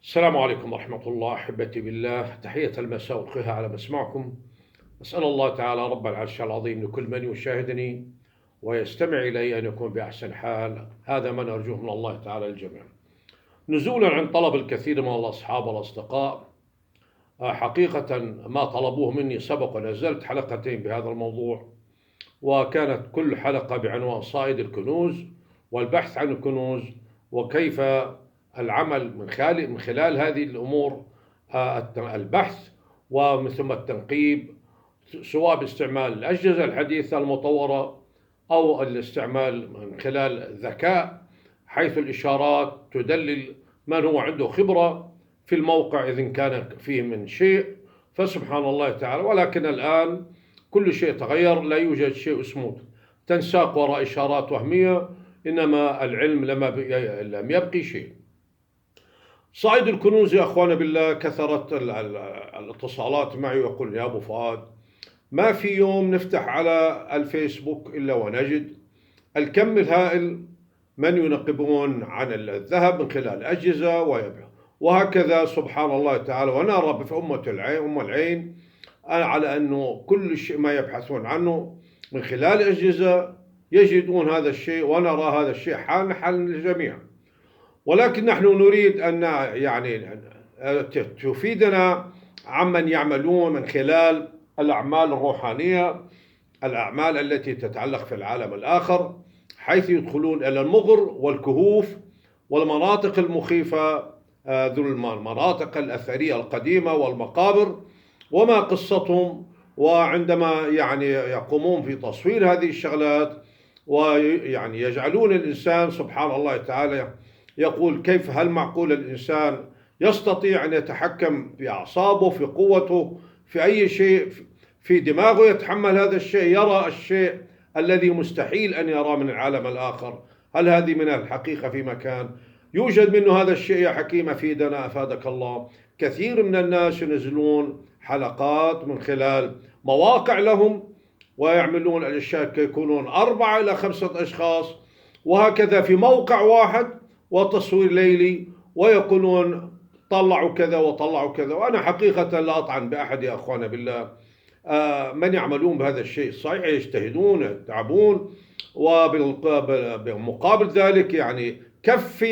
السلام عليكم ورحمة الله أحبتي بالله، تحية المساء وخيرها على مسمعكم. أسأل الله تعالى رب العرش العظيم لكل من يشاهدني ويستمع إلي أن يكون بأحسن حال. هذا ما نرجوه من الله تعالى الجميع. نزولا عن طلب الكثير من الأصحاب والأصدقاء، حقيقة ما طلبوه مني سبق ونزلت حلقتين بهذا الموضوع، وكانت كل حلقة بعنوان صائد الكنوز والبحث عن الكنوز، وكيف العمل من خلال هذه الأمور، البحث ومن ثم التنقيب، سواء باستعمال الأجهزة الحديثة المطورة أو الاستعمال من خلال الذكاء، حيث الإشارات تدلل من هو عنده خبرة في الموقع إذا كان فيه من شيء، فسبحان الله تعالى. ولكن الآن كل شيء تغير، لا يوجد شيء اسمه تنساق وراء إشارات وهمية، إنما العلم لم يبقي شيء. صائد الكنوز يا أخوانا بالله، كثرت الاتصالات معي ويقول يا أبو فؤاد، ما في يوم نفتح على الفيسبوك إلا ونجد الكم الهائل من ينقبون عن الذهب من خلال أجهزة ويبيع، وهكذا سبحان الله تعالى. ونرى في أم العين على أنه كل شيء ما يبحثون عنه من خلال أجهزة يجدون هذا الشيء، ونرى هذا الشيء حال للجميع. ولكن نحن نريد أن تفيدنا عمن يعملون من خلال الأعمال الروحانية، الأعمال التي تتعلق في العالم الآخر، حيث يدخلون إلى المغر والكهوف والمناطق المخيفة، ذو المناطق الأثرية القديمة والمقابر وما قصتهم. وعندما يقومون في تصوير هذه الشغلات يجعلون الإنسان سبحان الله تعالى يقول كيف، هل معقول الإنسان يستطيع أن يتحكم في أعصابه، في قوته، في أي شيء في دماغه، يتحمل هذا الشيء، يرى الشيء الذي مستحيل أن يرى من العالم الآخر؟ هل هذه من الحقيقة في مكان يوجد منه هذا الشيء؟ يا حكيم أفيدنا أفادك الله. كثير من الناس ينزلون حلقات من خلال مواقع لهم ويعملون الأشياء، يكونون 4 إلى 5 أشخاص وهكذا في موقع واحد وتصوير ليلي، ويقولون طلعوا كذا وطلعوا كذا. وأنا حقيقة لا أطعن بأحد يا أخوانا بالله، من يعملون بهذا الشيء صحيح يجتهدون يتعبون، وبمقابل ذلك كف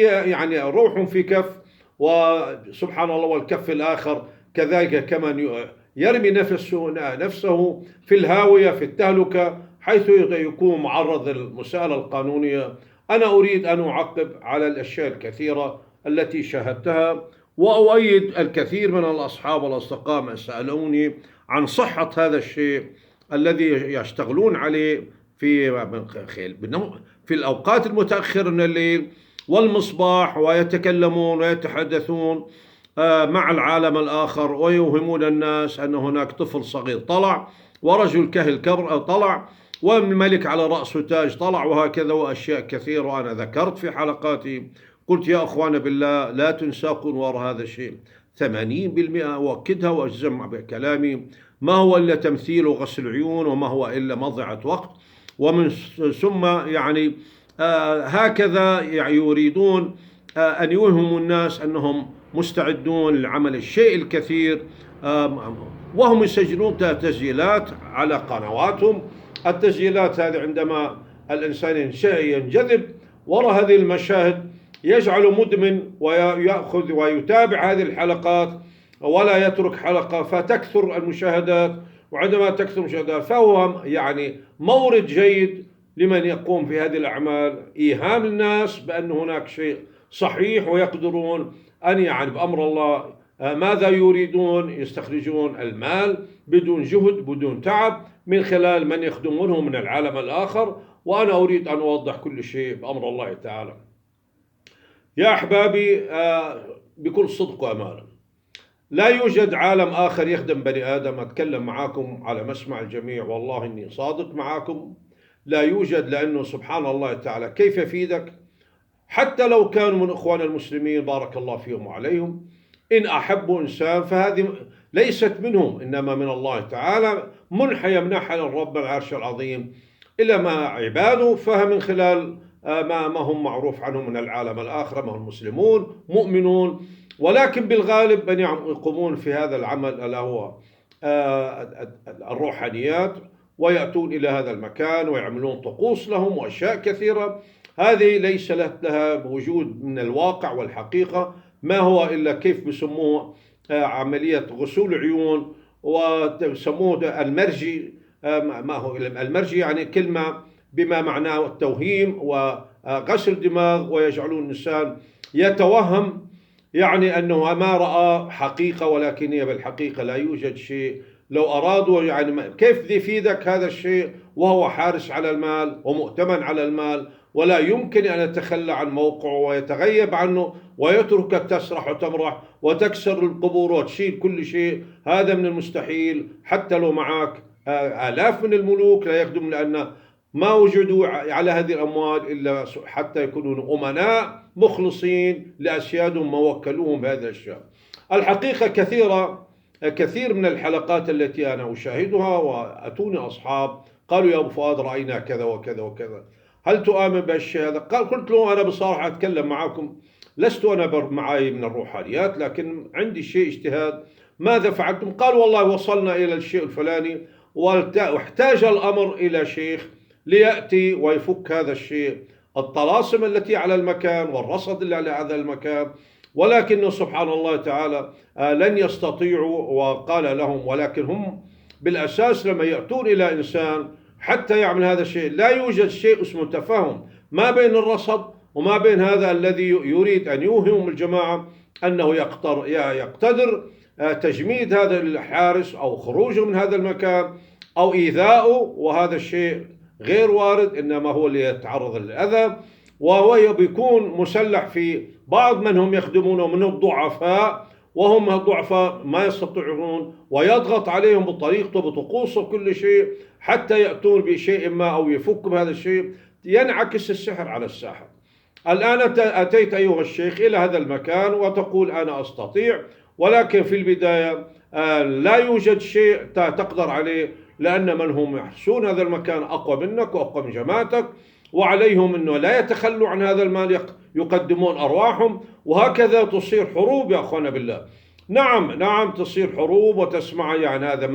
روح في كف، وسبحان الله والكف الآخر كذلك كمن يرمي نفسه في الهاوية في التهلكة، حيث يكون معرض للمساءلة القانونية. أنا أريد أن أعقب على الأشياء الكثيرة التي شاهدتها، وأؤيد الكثير من الأصحاب والأصدقاء من سألوني عن صحة هذا الشيء الذي يشتغلون عليه في الأوقات المتأخرة من الليل والمصباح، ويتكلمون ويتحدثون مع العالم الآخر، ويوهمون الناس أن هناك طفل صغير طلع، ورجل كهل طلع، والملك على رأسه تاج طلع، وهكذا وأشياء كثيرة. وأنا ذكرت في حلقاتي قلت يا أخوان بالله لا تنساقون وراء هذا الشيء. 80% أؤكدها وأجزم بكلامي ما هو إلا تمثيل وغسل عيون، وما هو إلا مضيعة وقت. ومن ثم هكذا يريدون أن يوهموا الناس أنهم مستعدون لعمل الشيء الكثير، وهم يسجلون تسجيلات على قنواتهم. التسجيلات هذه عندما الإنسان ينجذب وراء هذه المشاهد يجعل مدمن، ويأخذ ويتابع هذه الحلقات ولا يترك حلقة، فتكثر المشاهدات. وعندما تكثر المشاهدات فهو مورد جيد لمن يقوم في هذه الأعمال، إيهام الناس بأن هناك شيء صحيح، ويقدرون أن بأمر الله ماذا يريدون، يستخرجون المال بدون جهد بدون تعب من خلال من يخدمونهم من العالم الآخر. وأنا أريد أن أوضح كل شيء بأمر الله تعالى. يا أحبابي، بكل صدق وأمانة، لا يوجد عالم آخر يخدم بني آدم. أتكلم معاكم على مسمع الجميع، والله إني صادق معاكم. لا يوجد، لأنه سبحان الله تعالى كيف يفيدك حتى لو كانوا من إخوان المسلمين بارك الله فيهم وعليهم، إن أحبوا إنسان فهذه ليست منهم، إنما من الله تعالى، منحة يمنحها للرب العرش العظيم إلى ما عباده، فهم من خلال ما هم معروف عنهم من العالم الآخر، ما هم مسلمون مؤمنون، ولكن بالغالب من يقومون في هذا العمل ألا هو الروحانيات، ويأتون إلى هذا المكان ويعملون طقوس لهم وأشياء كثيرة. هذه ليس لها وجود من الواقع والحقيقة، ما هو إلا كيف بسموه عملية غسول عيون، وسموه المرجي. ما هو المرجي؟ يعني كلمة بما معناه التوهيم وغسل دماغ، ويجعلون الإنسان يتوهم يعني أنه ما رأى حقيقة، ولكن هي بالحقيقة لا يوجد شيء. لو أرادوا يعني كيف يفيدك هذا الشيء وهو حارس على المال ومؤتمن على المال، ولا يمكن أن يتخلى عن موقعه ويتغيب عنه ويتركك تسرح وتمرح وتكسر القبور وتشيل كل شيء. هذا من المستحيل. حتى لو معك آلاف من الملوك لا يخدم، لأن ما وجدوا على هذه الأموال إلا حتى يكونون أمناء مخلصين لأسيادهم ما وكلوهم بهذه الأشياء. الحقيقة كثير من الحلقات التي أنا أشاهدها، وأتوني أصحاب قالوا يا أبو فؤاد رأينا كذا وكذا وكذا، هل تؤمن بالشيء هذا؟ قلت له أنا بصراحة أتكلم معكم، لست أنا معي من الروحانيات، لكن عندي شيء اجتهاد. ماذا فعلتم؟ قالوا والله وصلنا إلى الشيء الفلاني، واحتاج الأمر إلى شيخ ليأتي ويفك هذا الشيء، الطلاسم التي على المكان والرصد اللي على هذا المكان. ولكنه سبحان الله تعالى لن يستطيعوا. وقال لهم ولكن هم بالأساس لما يأتون إلى إنسان حتى يعمل هذا الشيء لا يوجد شيء اسمه تفاهم ما بين الرصد وما بين هذا الذي يريد أن يوهم الجماعة أنه يقتدر تجميد هذا الحارس أو خروجه من هذا المكان أو إيذاؤه. وهذا الشيء غير وارد، إنما هو اللي يتعرض للأذى، وهو بيكون مسلح في بعض من هم يخدمونه من الضعفاء، وهم الضعفاء ما يستطيعون، ويضغط عليهم بطريقته بطقوسه كل شيء حتى يأتون بشيء ما أو يفك بهذا الشيء. ينعكس السحر على الساحر. الآن أتيت أيها الشيخ إلى هذا المكان وتقول أنا أستطيع، ولكن في البداية لا يوجد شيء تقدر عليه، لأن من هم يحرسون هذا المكان أقوى منك وأقوى من جماعتك، وعليهم أنه لا يتخلوا عن هذا المال، يقدمون أرواحهم. وهكذا تصير حروب يا أخوانا بالله. نعم تصير حروب. وتسمع يعني هذا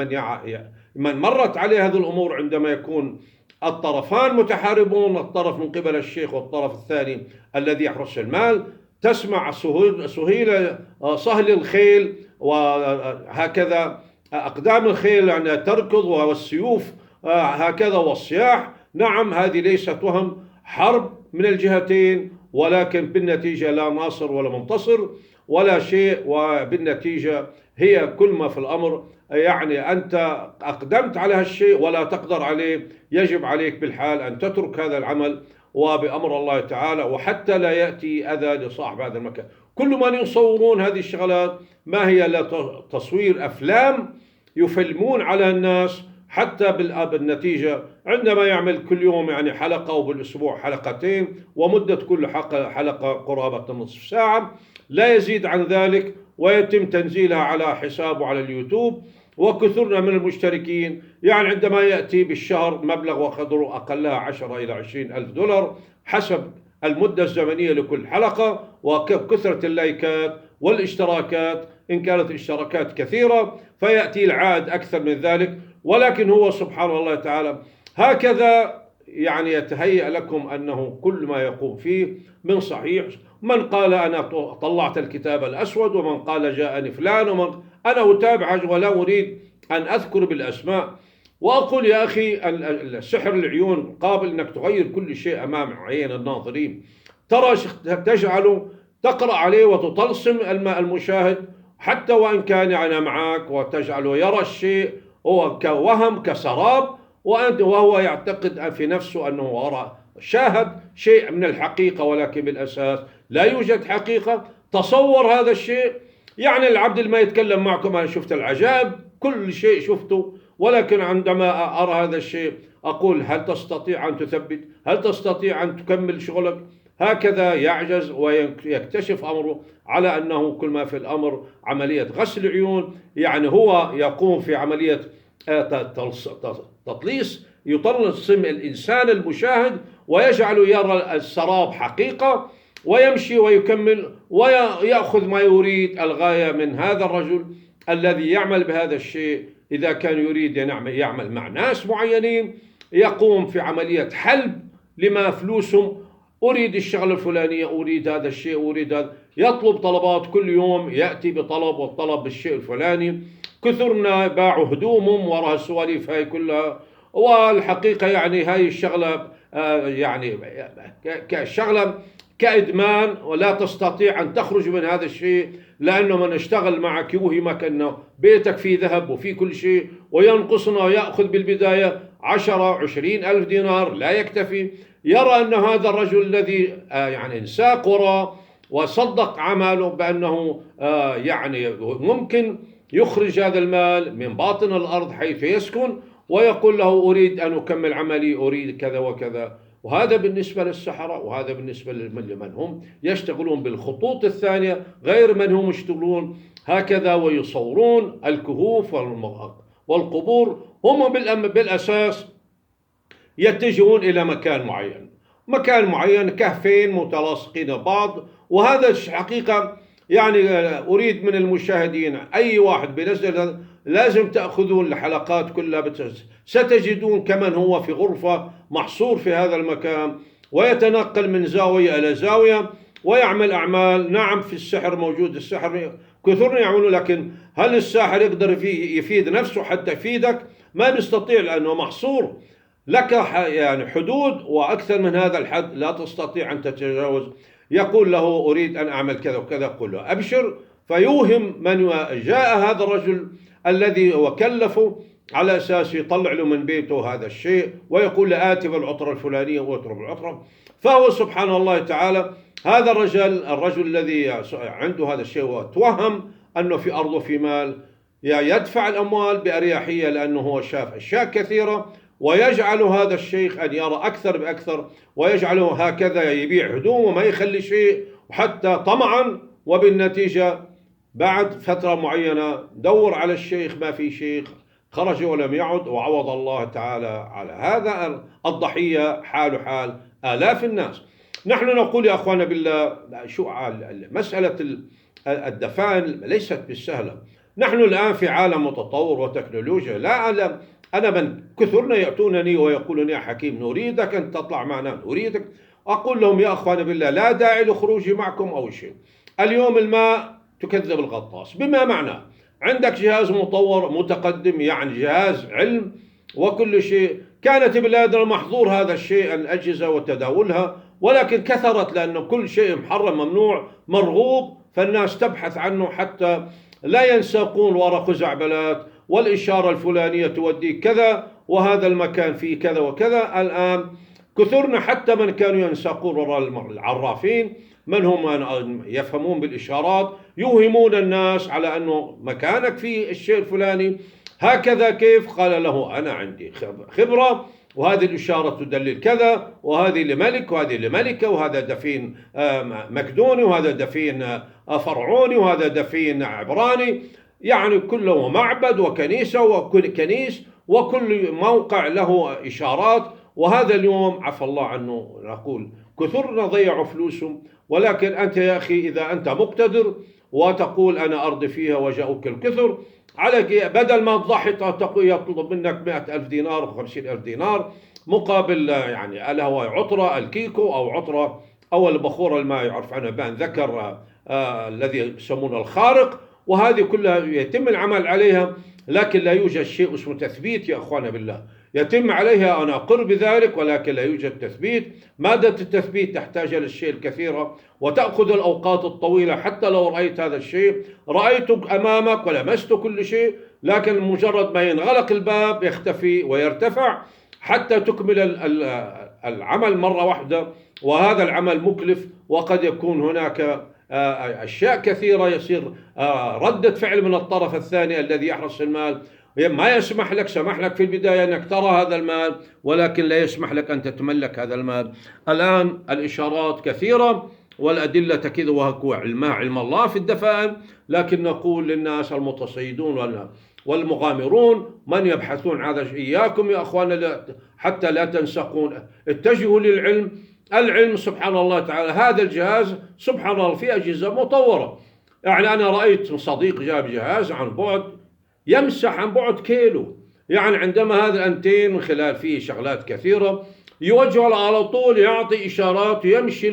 من مرت عليه هذه الأمور عندما يكون الطرفان متحاربون، الطرف من قبل الشيخ والطرف الثاني الذي يحرس المال. تسمع صهل الخيل، وهكذا أقدام الخيل يعني تركض، والسيوف هكذا والصياح. نعم هذه ليست وهم، حرب من الجهتين، ولكن بالنتيجة لا ناصر ولا منتصر ولا شيء. وبالنتيجة هي كل ما في الأمر يعني أنت أقدمت على هالشيء ولا تقدر عليه، يجب عليك بالحال أن تترك هذا العمل وبأمر الله تعالى، وحتى لا يأتي أذى لصاحب هذا المكان. كل من يصورون هذه الشغلات ما هي إلا تصوير أفلام يفلمون على الناس، حتى بالنتيجة عندما يعمل كل يوم يعني حلقة وبالأسبوع حلقتين، ومدة كل حلقة قرابة نصف ساعة لا يزيد عن ذلك، ويتم تنزيلها على حسابه على اليوتيوب. وكثرنا من المشتركين يعني عندما يأتي بالشهر مبلغ وقدره أقلها 10 إلى 20 ألف دولار حسب المدة الزمنية لكل حلقة، وكثرة اللايكات والاشتراكات. إن كانت الاشتراكات كثيرة فيأتي العائد أكثر من ذلك. ولكن هو سبحان الله تعالى هكذا يعني يتهيأ لكم أنه كل ما يقوم فيه من صحيح. من قال أنا طلعت الكتاب الأسود، ومن قال جاءني فلان، أنا أتابع ولا أريد أن أذكر بالأسماء. وأقول يا أخي السحر العيون قابل أنك تغير كل شيء أمام عين الناظرين. ترى تجعله تقرأ عليه وتطلسم المشاهد حتى وإن كان يعني معك، وتجعله يرى الشيء هو كوهم كسراب، وهو يعتقد في نفسه أنه شاهد شيء من الحقيقة، ولكن بالأساس لا يوجد حقيقة. تصور هذا الشيء. يعني العبد اللي ما يتكلم معكم أنا شفت العجائب، كل شيء شفته، ولكن عندما أرى هذا الشيء أقول هل تستطيع أن تثبت؟ هل تستطيع أن تكمل شغلك؟ هكذا يعجز ويكتشف أمره على أنه كل ما في الأمر عملية غسل عيون. يعني هو يقوم في عملية تطليس، يطلسم الإنسان المشاهد ويجعل يرى السراب حقيقة، ويمشي ويكمل ويأخذ ما يريد. الغاية من هذا الرجل الذي يعمل بهذا الشيء إذا كان يريد يعمل مع ناس معينين، يقوم في عملية حلب لما فلوسهم، أريد الشغلة الفلانية، أريد هذا الشيء، أريد هذا، يطلب طلبات كل يوم، يأتي بطلب والطلب بالشيء الفلاني. كثرنا باعوا هدومهم وراء السواليف هاي كلها. والحقيقة يعني هاي الشغلة يعني كشغلة كإدمان، ولا تستطيع أن تخرج من هذا الشيء، لأنه من اشتغل معك يوهمك أنه بيتك فيه ذهب وفيه كل شيء، وينقصنا ويأخذ بالبداية 10-20 ألف دينار لا يكتفي. يرى أن هذا الرجل الذي يعني انساق وراء وصدق عمله بأنه يعني ممكن يخرج هذا المال من باطن الأرض حيث يسكن، ويقول له أريد أن أكمل عملي، أريد كذا وكذا. وهذا بالنسبة للسحرة، وهذا بالنسبة لمن هم يشتغلون بالخطوط الثانية، غير من هم يشتغلون هكذا ويصورون الكهوف والقبور. هم بالأساس يتجهون إلى مكان معين، كهفين متلاصقين بعض. وهذا حقيقة يعني أريد من المشاهدين أي واحد بينزل لازم تأخذون الحلقات كلها، ستجدون كمن هو في غرفة محصور في هذا المكان، ويتنقل من زاوية إلى زاوية ويعمل أعمال. نعم في السحر موجود، السحر كثرنا يعملون، لكن هل الساحر يقدر يفيد نفسه حتى يفيدك؟ ما بيستطيع، لأنه محصور لك يعني حدود، وأكثر من هذا الحد لا تستطيع أن تتجاوز. يقول له أريد أن أعمل كذا وكذا، يقول له أبشر، فيوهم من جاء هذا الرجل الذي وكلفه على أساس يطلع له من بيته هذا الشيء، ويقول له آتي بالعطرة الفلانية واترك بالعطرة. فهو سبحان الله تعالى هذا الرجل الذي عنده هذا الشيء وتوهم أنه في أرضه في مال، يدفع الأموال بأريحية لأنه هو شاف أشياء كثيرة، ويجعل هذا الشيخ أن يرى أكثر بأكثر، ويجعله هكذا يبيع هدوم وما يخلي شيء، وحتى طمعا. وبالنتيجة بعد فترة معينة دور على الشيخ، ما في شيخ، خرج ولم يعد، وعوض الله تعالى على هذا الضحية حال آلاف الناس. نحن نقول يا أخوانا بالله، شو مسألة الدفان ليست بالسهلة. نحن الآن في عالم متطور وتكنولوجيا، لا أعلم أنا من كثرنا يأتونني ويقولون يا حكيم نريدك أن تطلع معنا، نريدك. أقول لهم يا أخوان بالله لا داعي لخروجي معكم أو شيء. اليوم الماء تكذب الغطاس، بما معنى عندك جهاز مطور متقدم، يعني جهاز علم وكل شيء. كانت بلادنا محظور هذا الشيء، الأجهزة وتداولها، ولكن كثرت لأن كل شيء محرم ممنوع مرغوب، فالناس تبحث عنه حتى لا ينساقون وراء خزعبلات، والإشارة الفلانية توديك كذا، وهذا المكان فيه كذا وكذا. الآن كثرنا حتى من كانوا ينساقون وراء العرافين، من هم يفهمون بالإشارات، يوهمون الناس على أنه مكانك في الشيء الفلاني. هكذا كيف؟ قال له أنا عندي خبرة، وهذه الإشارة تدلل كذا، وهذه لملك وهذه لملكة، وهذا دفين مكدوني، وهذا دفين فرعوني، وهذا دفين عبراني، يعني كله معبد وكنيسة، وكل كنيس وكل موقع له إشارات. وهذا اليوم عفى الله عنه نقول كثرنا ضيعوا فلوسهم. ولكن أنت يا أخي إذا أنت مقتدر وتقول أنا أرضي فيها وجاءوك الكثر، على بدل ما تضحي يطلب منك 100,000 دينار و50,000 دينار مقابل يعني الهوى عطرة الكيكو أو عطرة أو البخور الماء يعرف عنه بان ذكر الذي يسمونه الخارق، وهذه كلها يتم العمل عليها، لكن لا يوجد شيء اسمه تثبيت يا أخوانا بالله. يتم عليها، أنا أقر بذلك، ولكن لا يوجد تثبيت. مادة التثبيت تحتاج إلى الشيء الكثيرة وتأخذ الأوقات الطويلة. حتى لو رأيت هذا الشيء، رأيتك أمامك ولمست كل شيء، لكن مجرد ما ينغلق الباب يختفي ويرتفع حتى تكمل العمل مرة واحدة. وهذا العمل مكلف، وقد يكون هناك أشياء كثيرة يصير ردة فعل من الطرف الثاني الذي يحرص المال، ما يسمح لك، سمح لك في البداية أنك ترى هذا المال، ولكن لا يسمح لك أن تتملك هذا المال. الآن الإشارات كثيرة والأدلة تكذب، وهو علم الله في الدفائن، لكن نقول للناس المتصيدون والمغامرون من يبحثون عن هذا، إياكم يا أخوان حتى لا تنسقون. اتجهوا للعلم، العلم سبحان الله تعالى. هذا الجهاز سبحان الله في أجهزة مطورة. يعني أنا رأيت صديق جاب جهاز عن بعد يمسح عن بعد كيلو. يعني عندما هذا الأنتين من خلال فيه شغلات كثيرة يوجه على طول، يعطي إشارات ويمشي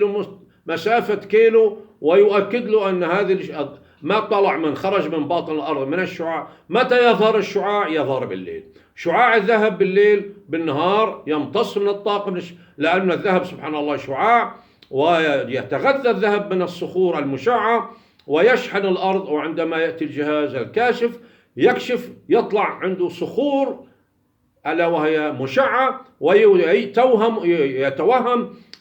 لمسافة كيلو ويؤكد له أن هذه ما طلع من خرج من باطن الأرض من الشعاع. متى يظهر الشعاع؟ يظهر بالليل. شعاع الذهب بالليل، بالنهار يمتص من الطاقة لأن الذهب سبحان الله شعاع، ويتغذى الذهب من الصخور المشعة ويشحن الأرض. وعندما يأتي الجهاز الكاشف يكشف يطلع عنده صخور ألا وهي مشعة، ويتوهم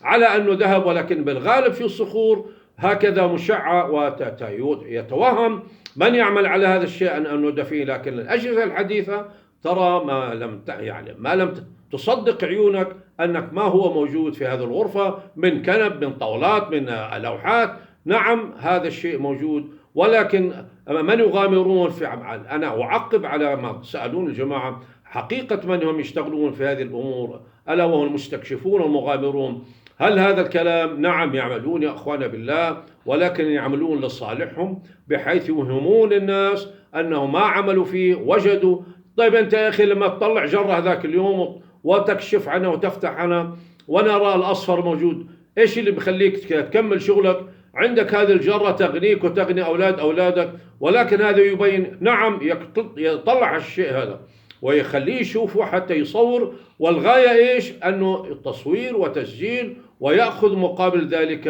على أنه ذهب، ولكن بالغالب في الصخور هكذا مشعة، ويتوهم من يعمل على هذا الشيء أنه دفين. لكن الأجهزة الحديثة ترى ما لم تصدق عيونك أنك ما هو موجود في هذه الغرفة من كنب، من طاولات، من لوحات. نعم هذا الشيء موجود، ولكن من يغامرون في أنا أعقب على ما سألون الجماعة حقيقة من هم يشتغلون في هذه الأمور، ألا وهم المستكشفون والمغامرون. هل هذا الكلام؟ نعم يعملون يا أخوانا بالله، ولكن يعملون لصالحهم بحيث يوهمون الناس أنه ما عملوا فيه وجدوا. طيب أنت يا أخي لما تطلع جرة ذاك اليوم وتكشف عنها وتفتح عنها ونرى الأصفر موجود، إيش اللي بخليك تكمل شغلك؟ عندك هذه الجرة تغنيك وتغني أولادك، ولكن هذا يبين نعم يطلع الشيء هذا ويخليه يشوفه حتى يصور. والغاية إيش؟ أنه تصوير وتسجيل، ويأخذ مقابل ذلك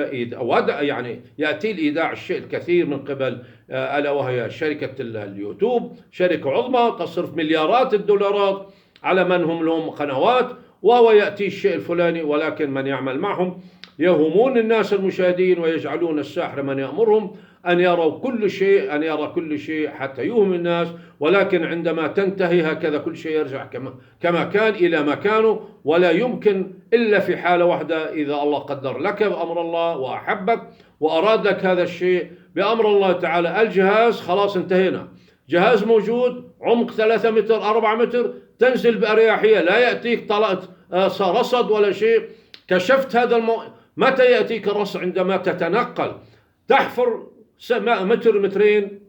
يعني يأتي الإيداع الشيء الكثير من قبل ألا وهي شركة اليوتيوب، شركة عظمى تصرف مليارات الدولارات على من هم لهم قنوات، وهو يأتي الشيء الفلاني. ولكن من يعمل معهم يهمون الناس المشاهدين ويجعلون الساحر من يأمرهم أن يروا كل شيء، أن يرى كل شيء حتى يوهم الناس. ولكن عندما تنتهي هكذا كل شيء يرجع كما كان إلى مكانه، ولا يمكن إلا في حالة واحدة، إذا الله قدر لك بأمر الله وأحبك وأراد لك هذا الشيء بأمر الله تعالى. الجهاز خلاص انتهينا، جهاز موجود عمق 3 متر 4 متر، تنزل بأريحية، لا يأتيك طلعت رصد ولا شيء. كشفت هذا متى يأتيك الرصد؟ عندما تتنقل تحفر متر مترين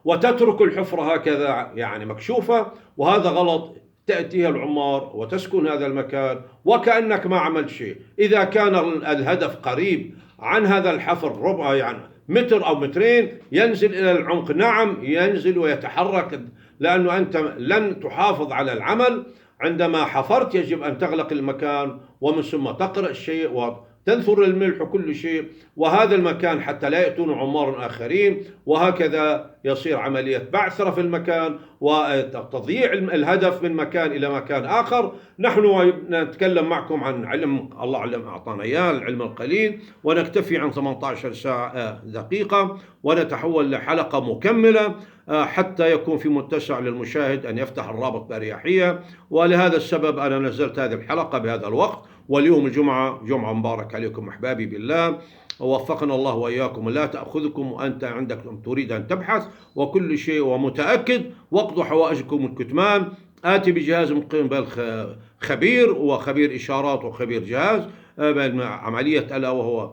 وتترك الحفرة هكذا يعني مكشوفة، وهذا غلط. تأتيها العمار وتسكن هذا المكان وكأنك ما عملت شيء. إذا كان الهدف قريب عن هذا الحفر ربع يعني متر أو مترين، ينزل إلى العمق. نعم ينزل ويتحرك، لأنه أنت لن تحافظ على العمل. عندما حفرت يجب أن تغلق المكان، ومن ثم تقرأ الشيء وتنثر الملح وكل شيء، وهذا المكان حتى لا يأتون عمار آخرين، وهكذا يصير عملية بعثرة في المكان وتضييع الهدف من مكان إلى مكان آخر. نحن نتكلم معكم عن علم الله أعطانا إياه، العلم القليل، ونكتفي عن 18 ساعة دقيقة ونتحول لحلقة مكملة حتى يكون في متسع للمشاهد أن يفتح الرابط بأريحية. ولهذا السبب أنا نزلت هذه الحلقة بهذا الوقت. واليوم الجمعة، جمعة مبارك عليكم أحبابي بالله، ووفقنا الله وإياكم. لا تأخذكم وأنت عندك تريد أن تبحث وكل شيء ومتأكد، واقضوا حوائجكم الكتمان. آتي بجهاز من قبل خبير، وخبير إشارات وخبير جهاز عملية ألا وهو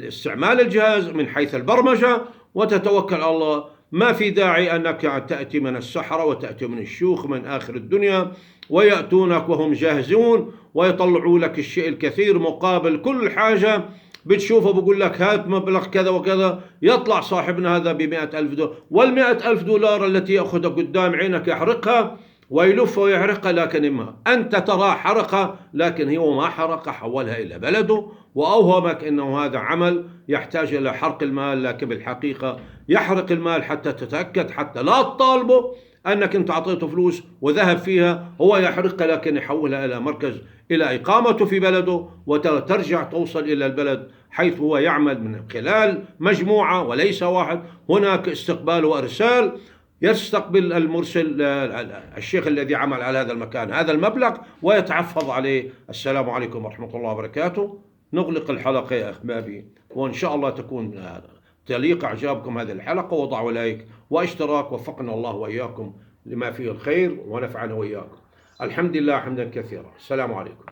استعمال الجهاز من حيث البرمجة، وتتوكل على الله. ما في داعي أنك تأتي من السحرة وتأتي من الشيوخ من آخر الدنيا ويأتونك وهم جاهزون ويطلعوا لك الشيء الكثير مقابل كل حاجة بتشوفه. بقول لك هات مبلغ كذا وكذا، يطلع صاحبنا هذا ب100,000 دولار، وال100,000 دولار التي يأخذها قدام عينك يحرقها ويلف ويحرقها. لكن إما أنت ترى حرقة، لكن هو ما حرقة، حولها إلى بلده وأوهمك أنه هذا عمل يحتاج إلى حرق المال، لكن بالحقيقة يحرق المال حتى تتأكد، حتى لا تطالبه أنك أنت أعطيته فلوس وذهب فيها، هو يحرقها لكن يحولها إلى مركز، إلى إقامته في بلده، وترجع توصل إلى البلد حيث هو يعمل من خلال مجموعة وليس واحد. هناك استقبال وإرسال، يستقبل المرسل الشيخ الذي عمل على هذا المكان هذا المبلغ ويتحفظ عليه. السلام عليكم ورحمة الله وبركاته. نغلق الحلقة يا أحبابي، وإن شاء الله تكون تليق إعجابكم هذه الحلقة. وضعوا لايك واشتراك، وفقنا الله وإياكم لما فيه الخير ونفعنا وإياكم. الحمد لله حمدا كثيرا. السلام عليكم.